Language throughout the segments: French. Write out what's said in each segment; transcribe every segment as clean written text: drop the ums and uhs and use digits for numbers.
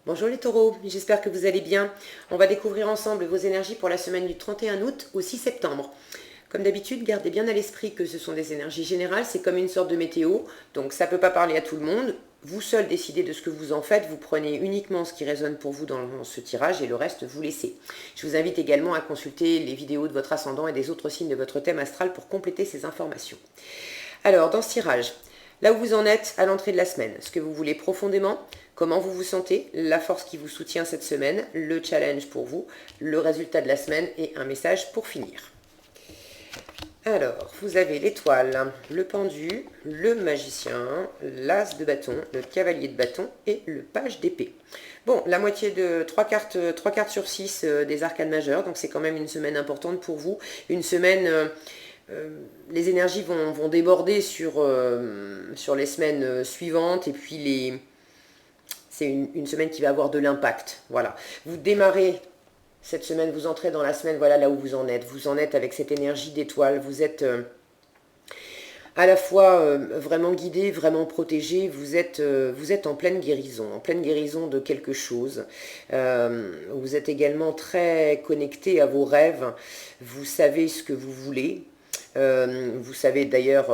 Bonjour les taureaux, j'espère que vous allez bien. On va découvrir ensemble vos énergies pour la semaine du 31 août au 6 septembre. Comme d'habitude, gardez bien à l'esprit que ce sont des énergies générales, c'est comme une sorte de météo, donc ça ne peut pas parler à tout le monde. Vous seul décidez de ce que vous en faites, vous prenez uniquement ce qui résonne pour vous dans ce tirage et le reste vous laissez. Je vous invite également à consulter les vidéos de votre ascendant et des autres signes de votre thème astral pour compléter ces informations. Alors, dans ce tirage, là où vous en êtes à l'entrée de la semaine, ce que vous voulez profondément, comment vous vous sentez, la force qui vous soutient cette semaine, le challenge pour vous, le résultat de la semaine et un message pour finir. Alors, vous avez l'étoile, le pendu, le magicien, l'as de bâton, le cavalier de bâton et le page d'épée. Bon, la moitié de 3 cartes sur 6 des arcanes majeures, donc c'est quand même une semaine importante pour vous. Une semaine... les énergies vont déborder sur les semaines suivantes et puis c'est une semaine qui va avoir de l'impact. Voilà. Vous démarrez cette semaine, vous entrez dans la semaine, voilà là où vous en êtes. Vous en êtes avec cette énergie d'étoile. Vous êtes à la fois vraiment guidé, vraiment protégé. Vous êtes en pleine guérison de quelque chose. Vous êtes également très connecté à vos rêves. Vous savez ce que vous voulez. Vous savez d'ailleurs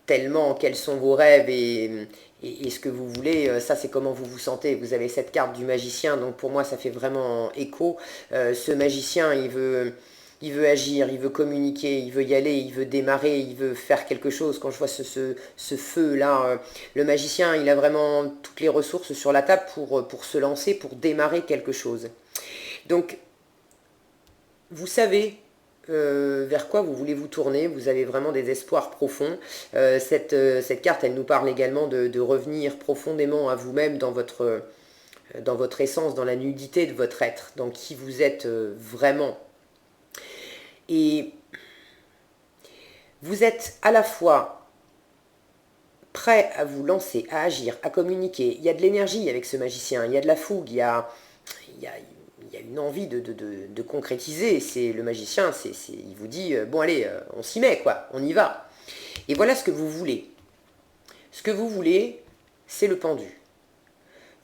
tellement quels sont vos rêves et ce que vous voulez, ça c'est comment vous vous sentez. Vous avez cette carte du magicien, donc pour moi ça fait vraiment écho. Ce magicien, il veut agir, il veut communiquer, il veut y aller, il veut démarrer, il veut faire quelque chose. Quand je vois ce feu-là, le magicien, il a vraiment toutes les ressources sur la table pour se lancer, pour démarrer quelque chose. Donc, vous savez vers quoi vous voulez vous tourner, vous avez vraiment des espoirs profonds. Cette carte, elle nous parle également de revenir profondément à vous-même dans votre essence, dans la nudité de votre être, dans qui vous êtes vraiment. Et vous êtes à la fois prêt à vous lancer, à agir, à communiquer. Il y a de l'énergie avec ce magicien, il y a de la fougue, il y a une envie de concrétiser. C'est le magicien, il vous dit, bon allez, on s'y met, quoi, on y va. Et voilà ce que vous voulez. Ce que vous voulez, c'est le pendu.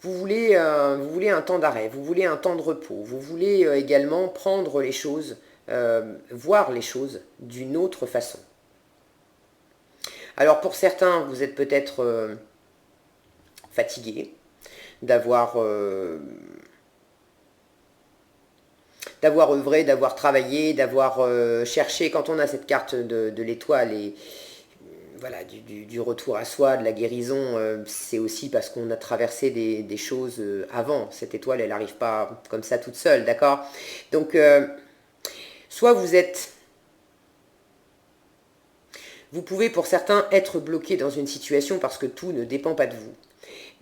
Vous voulez un temps d'arrêt, vous voulez un temps de repos, vous voulez également prendre les choses, voir les choses d'une autre façon. Alors pour certains, vous êtes peut-être fatigué d'avoir œuvré, d'avoir travaillé, d'avoir cherché. Quand on a cette carte de l'étoile et voilà, du retour à soi, de la guérison, c'est aussi parce qu'on a traversé des choses avant. Cette étoile, elle n'arrive pas comme ça toute seule, d'accord? Donc, soit vous pouvez pour certains être bloqué dans une situation parce que tout ne dépend pas de vous.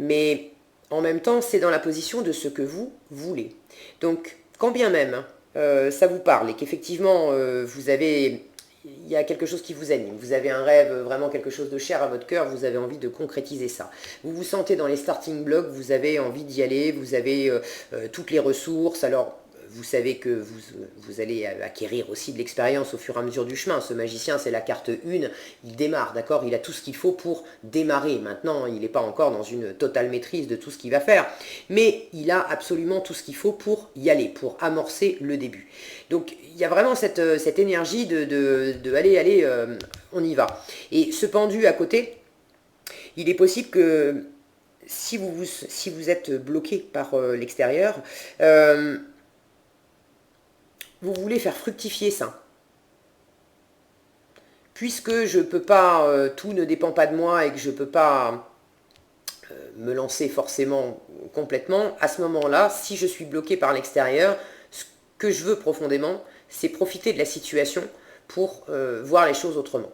Mais en même temps, c'est dans la position de ce que vous voulez. Donc, quand bien même ça vous parle et qu'effectivement il y a quelque chose qui vous anime, vous avez un rêve, vraiment quelque chose de cher à votre cœur, vous avez envie de concrétiser ça. Vous vous sentez dans les starting blocks, vous avez envie d'y aller, vous avez toutes les ressources, alors vous savez que vous allez acquérir aussi de l'expérience au fur et à mesure du chemin. Ce magicien, c'est la carte 1, il démarre, d'accord? Il a tout ce qu'il faut pour démarrer. Maintenant, il n'est pas encore dans une totale maîtrise de tout ce qu'il va faire, mais il a absolument tout ce qu'il faut pour y aller, pour amorcer le début. Donc, il y a vraiment cette énergie de allez, on y va. Et ce pendu à côté, il est possible que si vous êtes bloqué par l'extérieur, vous voulez faire fructifier ça. Puisque je ne peux pas, tout ne dépend pas de moi et que je ne peux pas me lancer forcément complètement, à ce moment-là, si je suis bloqué par l'extérieur, ce que je veux profondément, c'est profiter de la situation pour voir les choses autrement.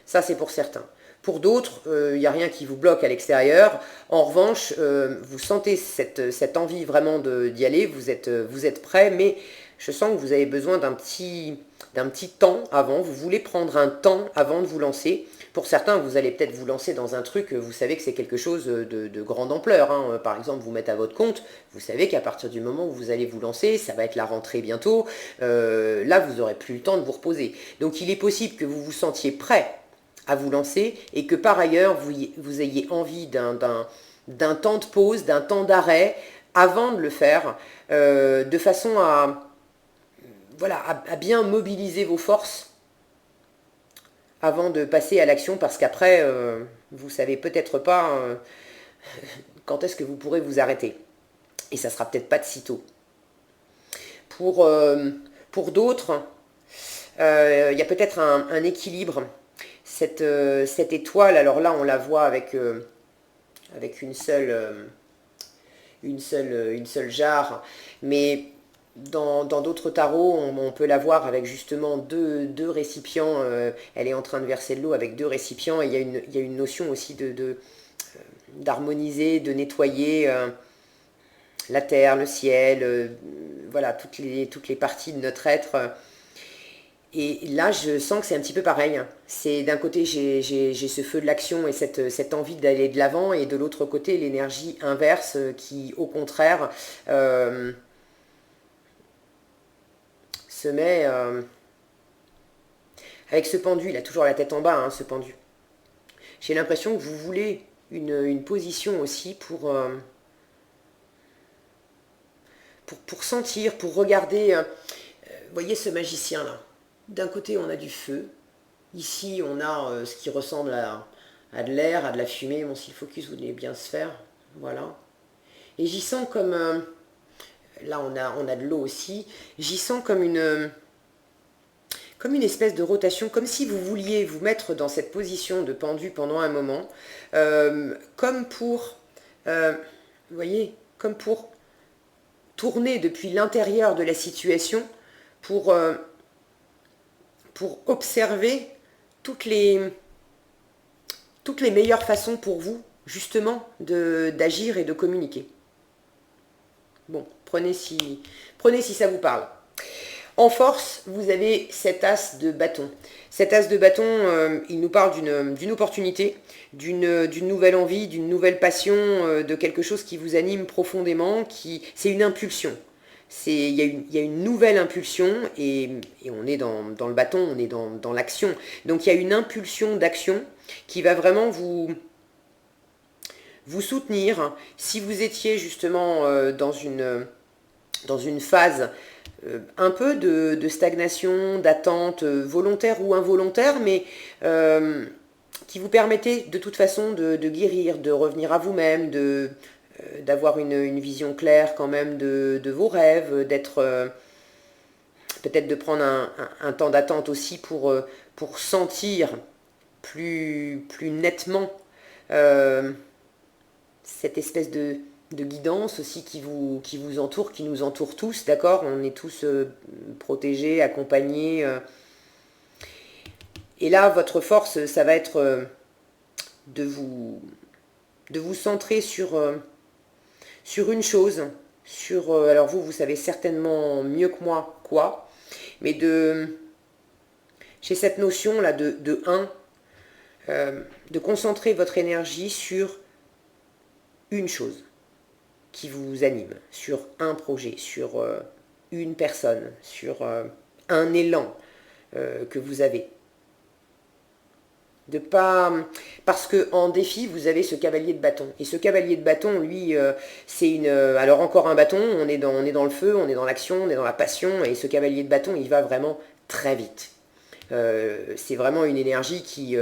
Ça, c'est pour certains. Pour d'autres, il n'y a rien qui vous bloque à l'extérieur. En revanche, vous sentez cette envie vraiment d'y aller, vous êtes prêt, mais je sens que vous avez besoin d'un petit temps avant. Vous voulez prendre un temps avant de vous lancer. Pour certains, vous allez peut-être vous lancer dans un truc, vous savez que c'est quelque chose de grande ampleur, hein. Par exemple, vous mettre à votre compte, vous savez qu'à partir du moment où vous allez vous lancer, ça va être la rentrée bientôt, là, vous n'aurez plus le temps de vous reposer. Donc, il est possible que vous vous sentiez prêt à vous lancer et que par ailleurs, vous ayez envie d'un temps de pause, d'un temps d'arrêt avant de le faire, de façon voilà, à bien mobiliser vos forces avant de passer à l'action, parce qu'après, vous savez peut-être pas quand est-ce que vous pourrez vous arrêter. Et ça sera peut-être pas de sitôt. Pour d'autres, il y a peut-être un équilibre. Cette étoile, alors là, on la voit avec une seule jarre, mais dans d'autres tarots, on peut la voir avec justement deux récipients. Elle est en train de verser de l'eau avec deux récipients, et il y a une notion aussi d'harmoniser, de nettoyer la terre, le ciel, voilà, toutes les parties de notre être. Et là, je sens que c'est un petit peu pareil. C'est d'un côté, j'ai ce feu de l'action et cette envie d'aller de l'avant, et de l'autre côté, l'énergie inverse qui, au contraire, se met avec ce pendu. Il a toujours la tête en bas, hein, ce pendu. J'ai l'impression que vous voulez une position aussi pour sentir, pour regarder. Voyez ce magicien-là. D'un côté, on a du feu. Ici, on a ce qui ressemble à de l'air, à de la fumée. Bon, si le focus voulait bien se faire, voilà. Et j'y sens comme... là, on a de l'eau aussi. J'y sens comme une espèce de rotation, comme si vous vouliez vous mettre dans cette position de pendu pendant un moment, comme pour... vous voyez, comme pour tourner depuis l'intérieur de la situation, pour observer toutes les meilleures façons pour vous, justement, d'agir et de communiquer. Bon, prenez si ça vous parle. En force, vous avez cet as de bâton. Cet as de bâton, il nous parle d'une opportunité, d'une nouvelle envie, d'une nouvelle passion, de quelque chose qui vous anime profondément, c'est une impulsion. Il y a une nouvelle impulsion, et on est dans le bâton, on est dans l'action. Donc il y a une impulsion d'action qui va vraiment vous soutenir. Si vous étiez justement dans une phase un peu de stagnation, d'attente, volontaire ou involontaire, mais qui vous permettait de toute façon de guérir, de revenir à vous-même, d'avoir une vision claire quand même de vos rêves, d'être peut-être de prendre un temps d'attente aussi pour sentir plus nettement cette espèce de guidance aussi qui vous entoure, qui nous entoure tous, d'accord? On est tous protégés, accompagnés. Et là, votre force, ça va être de vous centrer sur une chose, alors vous savez certainement mieux que moi quoi, mais j'ai cette notion là de de concentrer votre énergie sur une chose qui vous anime, sur un projet, sur une personne, sur un élan que vous avez. Parce que en défi, vous avez ce cavalier de bâton. Et ce cavalier de bâton, lui, c'est alors encore un bâton, on est dans le feu, on est dans l'action, on est dans la passion, et ce cavalier de bâton, il va vraiment très vite. C'est vraiment une énergie qui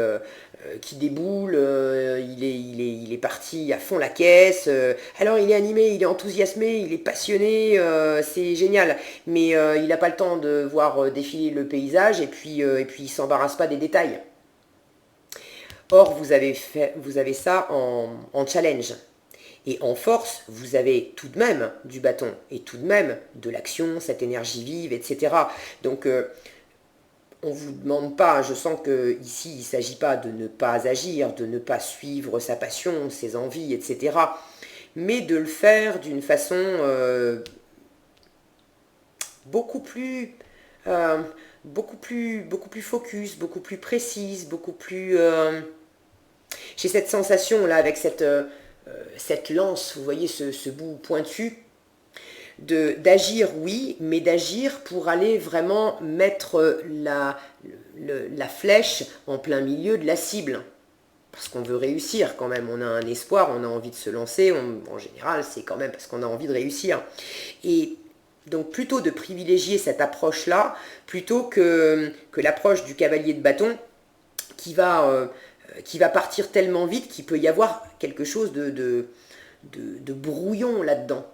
déboule, il est parti à fond la caisse, alors il est animé, il est enthousiasmé, il est passionné, c'est génial, mais il n'a pas le temps de voir défiler le paysage, et puis il ne s'embarrasse pas des détails. Or, vous avez ça en challenge. Et en force, vous avez tout de même du bâton, et tout de même de l'action, cette énergie vive, etc. Donc, on ne vous demande pas, je sens qu'ici, il ne s'agit pas de ne pas agir, de ne pas suivre sa passion, ses envies, etc. Mais de le faire d'une façon beaucoup plus focus, beaucoup plus précise, beaucoup plus... J'ai cette sensation là avec cette lance, vous voyez ce bout pointu, d'agir oui, mais d'agir pour aller vraiment mettre la flèche en plein milieu de la cible. parce qu'on veut réussir quand même, on a un espoir, on a envie de se lancer, en général c'est quand même parce qu'on a envie de réussir. Et donc plutôt de privilégier cette approche-là, plutôt que l'approche du cavalier de bâton qui va partir tellement vite qu'il peut y avoir quelque chose de brouillon là-dedans.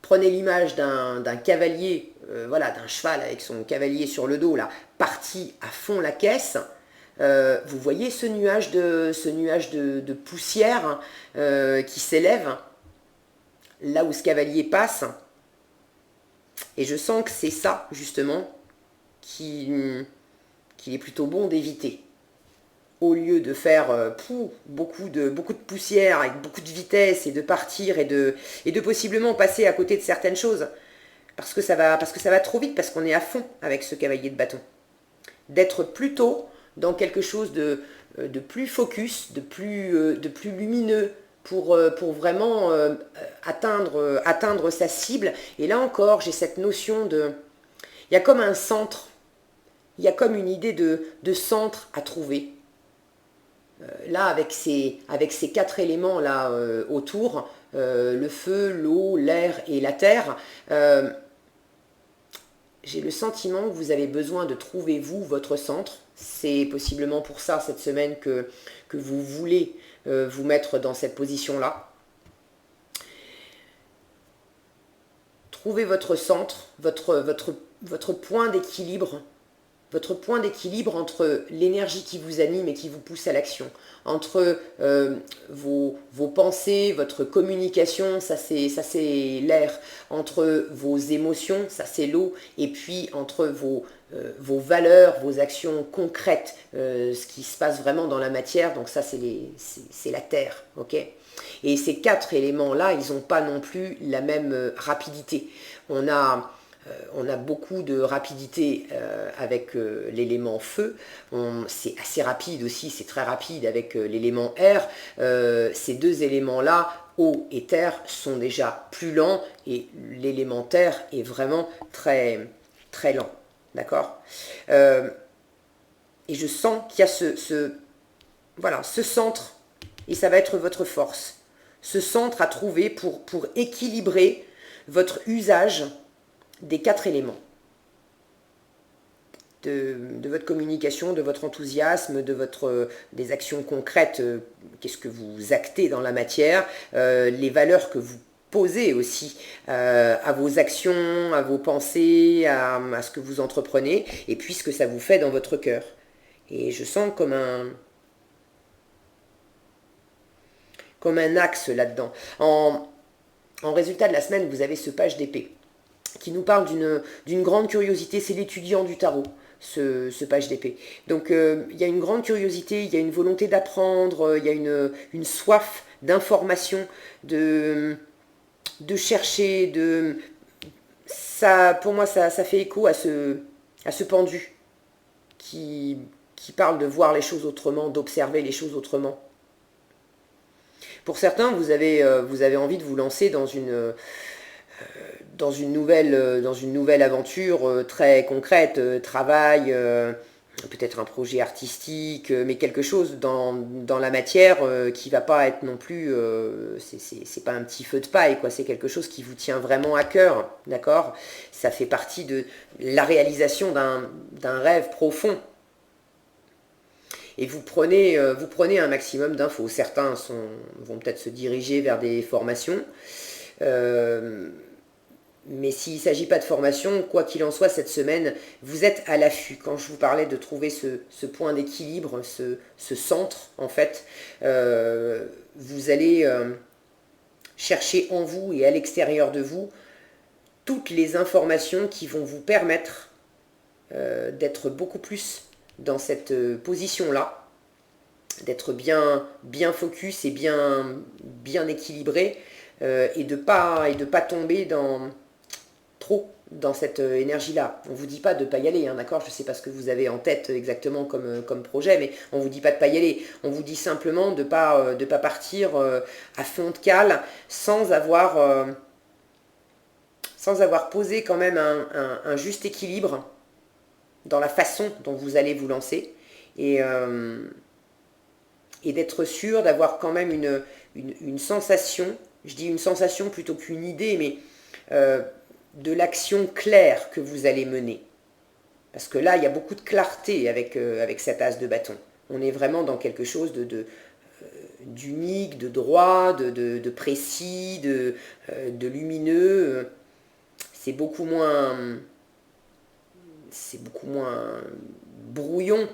Prenez l'image d'un cavalier, voilà, d'un cheval avec son cavalier sur le dos, là, parti à fond la caisse. Vous voyez ce nuage de poussière qui s'élève là où ce cavalier passe. Et je sens que c'est ça, justement, qu'il est plutôt bon d'éviter. Au lieu de faire beaucoup de poussière avec beaucoup de vitesse et de partir et de possiblement passer à côté de certaines choses. Parce que ça va trop vite, parce qu'on est à fond avec ce cavalier de bâton. D'être plutôt dans quelque chose de plus focus, de plus lumineux, pour vraiment atteindre sa cible. Et là encore, j'ai cette notion de... Il y a comme un centre, il y a comme une idée de centre à trouver. Là, avec ces 4 éléments là autour, le feu, l'eau, l'air et la terre, j'ai le sentiment que vous avez besoin de trouver, vous, votre centre. C'est possiblement pour ça, cette semaine, que vous voulez vous mettre dans cette position-là. Trouvez votre centre, votre point d'équilibre. Votre point d'équilibre entre l'énergie qui vous anime et qui vous pousse à l'action, entre vos pensées, votre communication, ça c'est l'air, entre vos émotions, ça c'est l'eau, et puis entre vos valeurs, vos actions concrètes, ce qui se passe vraiment dans la matière, donc ça c'est la terre, ok ? Et ces 4 éléments-là, ils n'ont pas non plus la même rapidité. On a beaucoup de rapidité avec l'élément feu. C'est assez rapide aussi, c'est très rapide avec l'élément air. Ces 2 éléments-là, eau et terre, sont déjà plus lents et l'élément terre est vraiment très, très lent. D'accord ? Et je sens qu'il y a voilà, ce centre, et ça va être votre force. Ce centre à trouver pour équilibrer votre usage des 4 éléments. De votre communication, de votre enthousiasme, des actions concrètes, qu'est-ce que vous actez dans la matière, les valeurs que vous posez aussi à vos actions, à vos pensées, à ce que vous entreprenez, et puis ce que ça vous fait dans votre cœur. Et je sens comme un axe là-dedans. En résultat de la semaine, vous avez ce page d'épée qui nous parle d'une grande curiosité. C'est l'étudiant du tarot, ce page d'épée. Donc il y a une grande curiosité, il y a une volonté d'apprendre, il y a une soif d'information, de chercher, ça, pour moi, ça fait écho à ce pendu qui parle de voir les choses autrement, d'observer les choses autrement. Pour certains, vous avez envie de vous lancer dans une nouvelle aventure très concrète, travail, peut-être un projet artistique, mais quelque chose dans la matière qui va pas être non plus, c'est pas un petit feu de paille, quoi. C'est quelque chose qui vous tient vraiment à cœur, d'accord ? Ça fait partie de la réalisation d'un rêve profond. Et vous prenez un maximum d'infos. Certains vont peut-être se diriger vers des formations. Mais s'il ne s'agit pas de formation, quoi qu'il en soit, cette semaine, vous êtes à l'affût. Quand je vous parlais de trouver ce point d'équilibre, ce centre, en fait, vous allez chercher en vous et à l'extérieur de vous toutes les informations qui vont vous permettre d'être beaucoup plus dans cette position-là, d'être bien focus et bien équilibré, et de pas tomber trop dans cette énergie-là. On ne vous dit pas de ne pas y aller, hein, d'accord ? Je ne sais pas ce que vous avez en tête exactement comme projet, mais on ne vous dit pas de ne pas y aller. On vous dit simplement de pas partir à fond de cale sans avoir posé quand même un juste équilibre dans la façon dont vous allez vous lancer. Et et d'être sûr d'avoir quand même une sensation, je dis une sensation plutôt qu'une idée, mais de l'action claire que vous allez mener. Parce que là, il y a beaucoup de clarté avec cet as de bâton. On est vraiment dans quelque chose d'unique, de droit, de précis, de lumineux. C'est beaucoup moins brouillon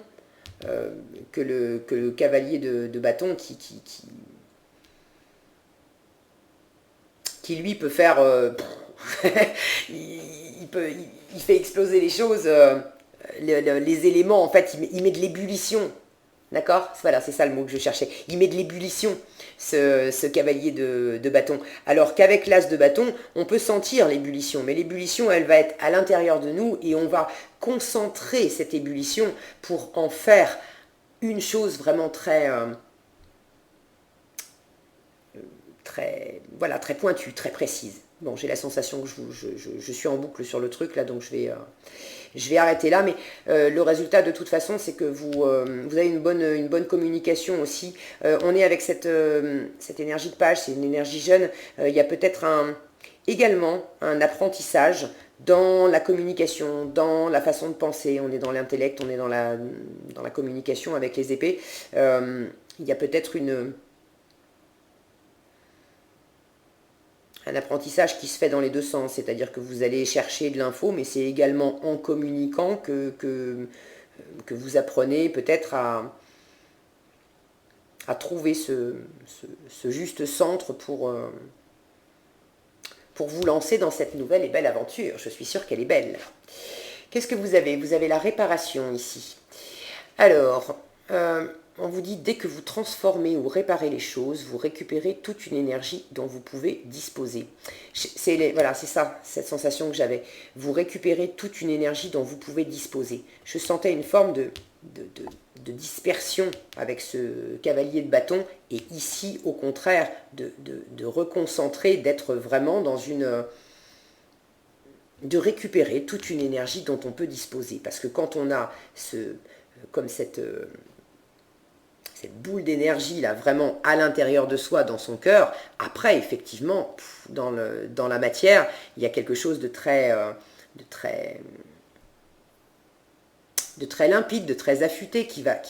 que le cavalier de bâton qui lui peut faire il fait exploser les choses, les éléments, en fait, il met de l'ébullition. D'accord? Voilà, c'est ça le mot que je cherchais. Il met de l'ébullition, ce cavalier de bâton. Alors qu'avec l'as de bâton, on peut sentir l'ébullition, mais l'ébullition, elle va être à l'intérieur de nous et on va concentrer cette ébullition pour en faire une chose vraiment très pointue, très précise. Bon, j'ai la sensation que je suis en boucle sur le truc là, donc je vais arrêter là, mais le résultat de toute façon, c'est que vous avez une bonne communication aussi. On est avec cette énergie de page, c'est une énergie jeune. Il y a peut-être également un apprentissage dans la communication, dans la façon de penser. On est dans l'intellect, on est dans la communication avec les épées. Il y a peut-être un apprentissage qui se fait dans les deux sens, c'est-à-dire que vous allez chercher de l'info, mais c'est également en communiquant que vous apprenez peut-être à trouver ce juste centre pour vous lancer dans cette nouvelle et belle aventure. Je suis sûre qu'elle est belle. Qu'est-ce que vous avez? Vous avez la réparation ici. Alors, on vous dit, dès que vous transformez ou réparez les choses, vous récupérez toute une énergie dont vous pouvez disposer. Voilà, c'est ça, cette sensation que j'avais. Vous récupérez toute une énergie dont vous pouvez disposer. Je sentais une forme de dispersion avec ce cavalier de bâton, et ici, au contraire, de reconcentrer, d'être vraiment dans de récupérer toute une énergie dont on peut disposer. Parce que quand on a comme cette boule d'énergie là vraiment à l'intérieur de soi, dans son cœur, après effectivement dans la matière il y a quelque chose de très limpide, de très affûté qui va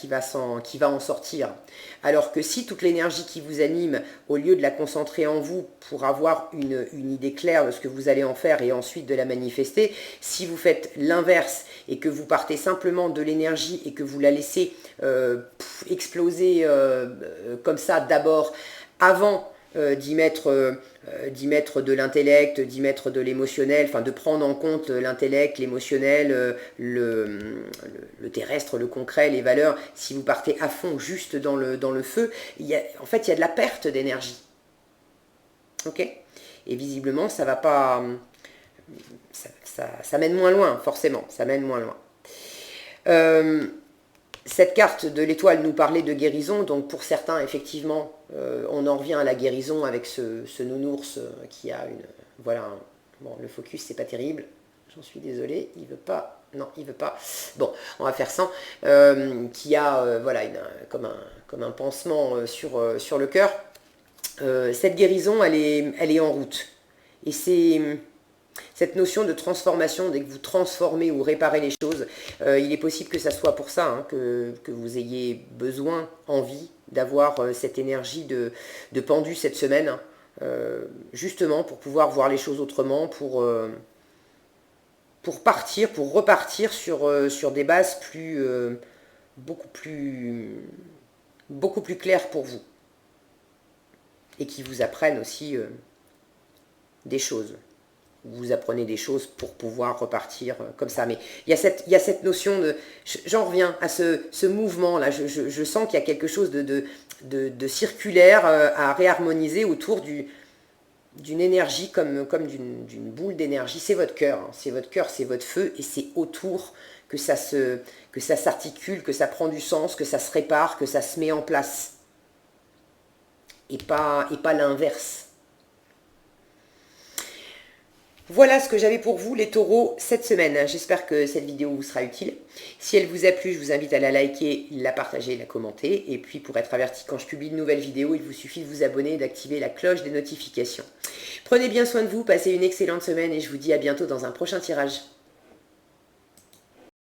en sortir. Alors que si toute l'énergie qui vous anime, au lieu de la concentrer en vous pour avoir une idée claire de ce que vous allez en faire et ensuite de la manifester, si vous faites l'inverse et que vous partez simplement de l'énergie et que vous la laissez exploser comme ça d'abord, avant d'y mettre de l'intellect, d'y mettre de l'émotionnel, enfin de prendre en compte l'intellect, l'émotionnel, le terrestre, le concret, les valeurs. Si vous partez à fond juste dans le feu, en fait il y a de la perte d'énergie. Ok? Et visiblement ça va pas, ça mène moins loin, forcément, ça mène moins loin. Cette carte de l'étoile nous parlait de guérison, donc pour certains, effectivement, on en revient à la guérison avec ce nounours qui a une... Voilà, bon, le focus, c'est pas terrible, j'en suis désolée, il veut pas... Non, il veut pas. Bon, on va faire sans. Qui a, voilà, comme un pansement sur le cœur. Cette guérison, elle est en route. Et c'est... Cette notion de transformation, dès que vous transformez ou réparez les choses, il est possible que ça soit pour ça, hein, que vous ayez besoin, envie d'avoir cette énergie de pendu cette semaine, justement pour pouvoir voir les choses autrement, pour repartir sur des bases beaucoup plus claires pour vous, et qui vous apprennent aussi des choses. Vous apprenez des choses pour pouvoir repartir comme ça. Mais il y a cette notion de... J'en reviens à ce mouvement-là. Je sens qu'il y a quelque chose de circulaire à réharmoniser autour d'une énergie comme d'une boule d'énergie. C'est votre cœur. Hein. C'est votre cœur, c'est votre feu. Et c'est autour que ça s'articule, que ça prend du sens, que ça se répare, que ça se met en place. Et pas l'inverse. Voilà ce que j'avais pour vous les taureaux cette semaine. J'espère que cette vidéo vous sera utile. Si elle vous a plu, je vous invite à la liker, la partager, la commenter. Et puis pour être averti quand je publie de nouvelles vidéos, il vous suffit de vous abonner et d'activer la cloche des notifications. Prenez bien soin de vous, passez une excellente semaine et je vous dis à bientôt dans un prochain tirage.